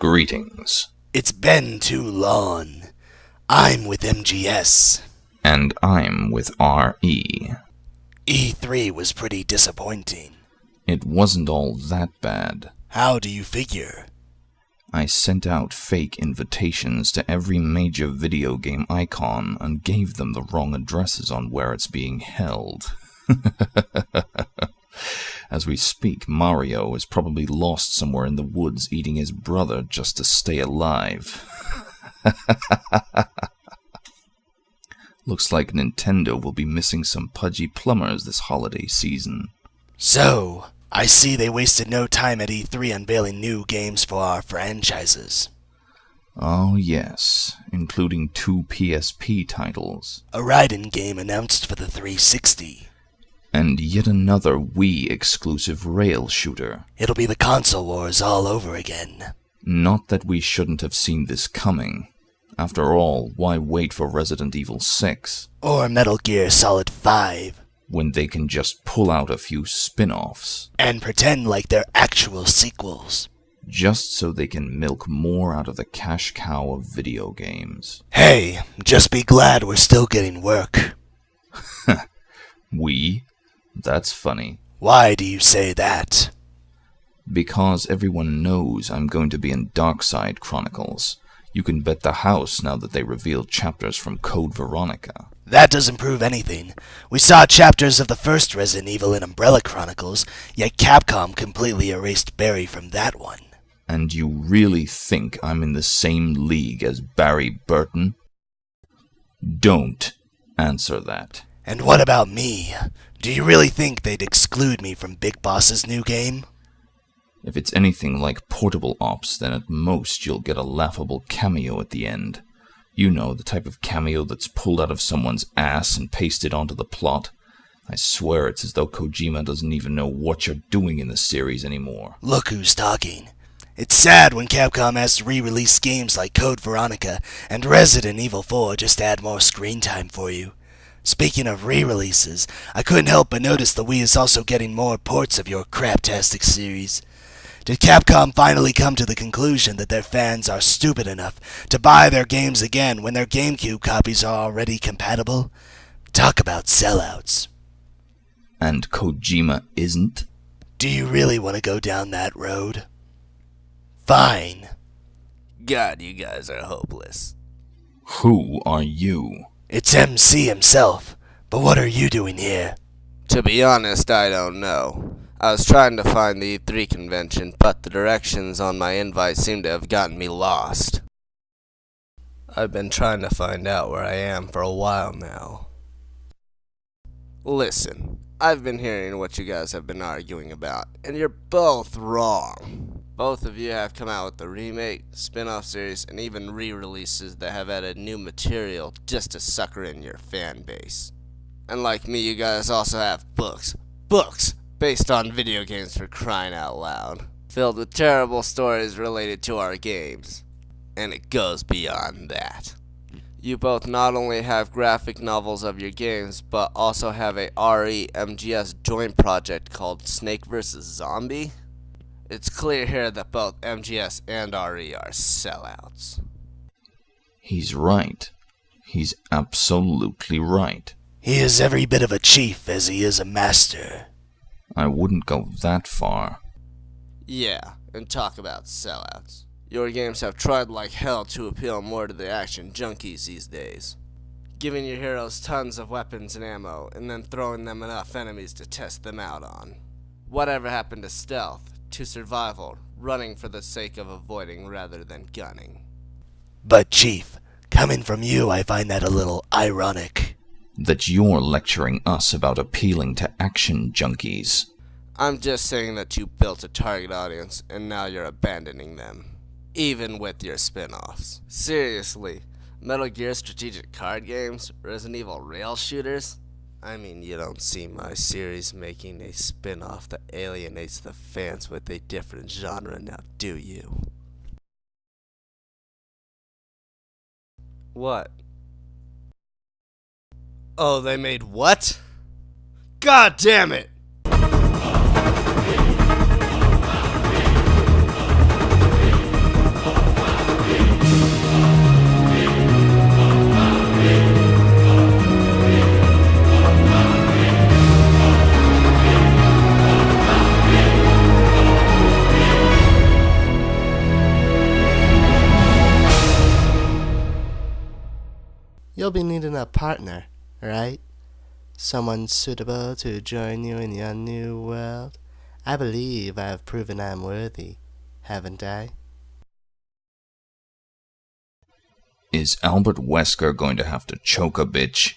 Greetings. It's been too long. I'm with MGS. And I'm with RE. E3 was pretty disappointing. It wasn't all that bad. How do you figure? I sent out fake invitations to every major video game icon and gave them the wrong addresses on where it's being held. As we speak, Mario is probably lost somewhere in the woods eating his brother just to stay alive. Looks like Nintendo will be missing some pudgy plumbers this holiday season. So, I see they wasted no time at E3 unveiling new games for our franchises. Oh yes, including 2 PSP titles. A Raiden game announced for the 360. And yet another Wii-exclusive rail shooter. It'll be the console wars all over again. Not that we shouldn't have seen this coming. After all, why wait for Resident Evil 6? Or Metal Gear Solid 5. When they can just pull out a few spin-offs. And pretend like they're actual sequels. Just so they can milk more out of the cash cow of video games. Hey, just be glad we're still getting work. We? That's funny. Why do you say that? Because everyone knows I'm going to be in Darkside Chronicles. You can bet the house now that they revealed chapters from Code Veronica. That doesn't prove anything. We saw chapters of the first Resident Evil in Umbrella Chronicles, yet Capcom completely erased Barry from that one. And you really think I'm in the same league as Barry Burton? Don't answer that. And what about me? Do you really think they'd exclude me from Big Boss's new game? If it's anything like Portable Ops, then at most you'll get a laughable cameo at the end. You know, the type of cameo that's pulled out of someone's ass and pasted onto the plot. I swear it's as though Kojima doesn't even know what you're doing in the series anymore. Look who's talking. It's sad when Capcom has to re-release games like Code Veronica and Resident Evil 4 just to add more screen time for you. Speaking of re-releases, I couldn't help but notice the Wii is also getting more ports of your craptastic series. Did Capcom finally come to the conclusion that their fans are stupid enough to buy their games again when their GameCube copies are already compatible? Talk about sellouts. And Kojima isn't? Do you really want to go down that road? Fine. God, you guys are hopeless. Who are you? It's MC himself, but what are you doing here? To be honest, I don't know. I was trying to find the E3 convention, but the directions on my invite seem to have gotten me lost. I've been trying to find out where I am for a while now. Listen, I've been hearing what you guys have been arguing about, and you're both wrong. Both of you have come out with the remake, spin-off series, and even re-releases that have added new material just to sucker in your fan base. And like me, you guys also have books, based on video games, for crying out loud, filled with terrible stories related to our games. And it goes beyond that. You both not only have graphic novels of your games, but also have a RE-MGS joint project called Snake vs. Zombie. It's clear here that both MGS and RE are sellouts. He's right. He's absolutely right. He is every bit of a chief as he is a master. I wouldn't go that far. Yeah, and talk about sellouts. Your games have tried like hell to appeal more to the action junkies these days. Giving your heroes tons of weapons and ammo, and then throwing them enough enemies to test them out on. Whatever happened to stealth? To survival, running for the sake of avoiding rather than gunning. But Chief, coming from you, I find that a little ironic. That you're lecturing us about appealing to action junkies. I'm just saying that you built a target audience and now you're abandoning them. Even with your spin-offs. Seriously, Metal Gear strategic card games, Resident Evil rail shooters? I mean, you don't see my series making a spin-off that alienates the fans with a different genre now, do you? What? Oh, they made what? God damn it! You'll be needing a partner, right? Someone suitable to join you in your new world. I believe I have proven I'm worthy, haven't I? Is Albert Wesker going to have to choke a bitch?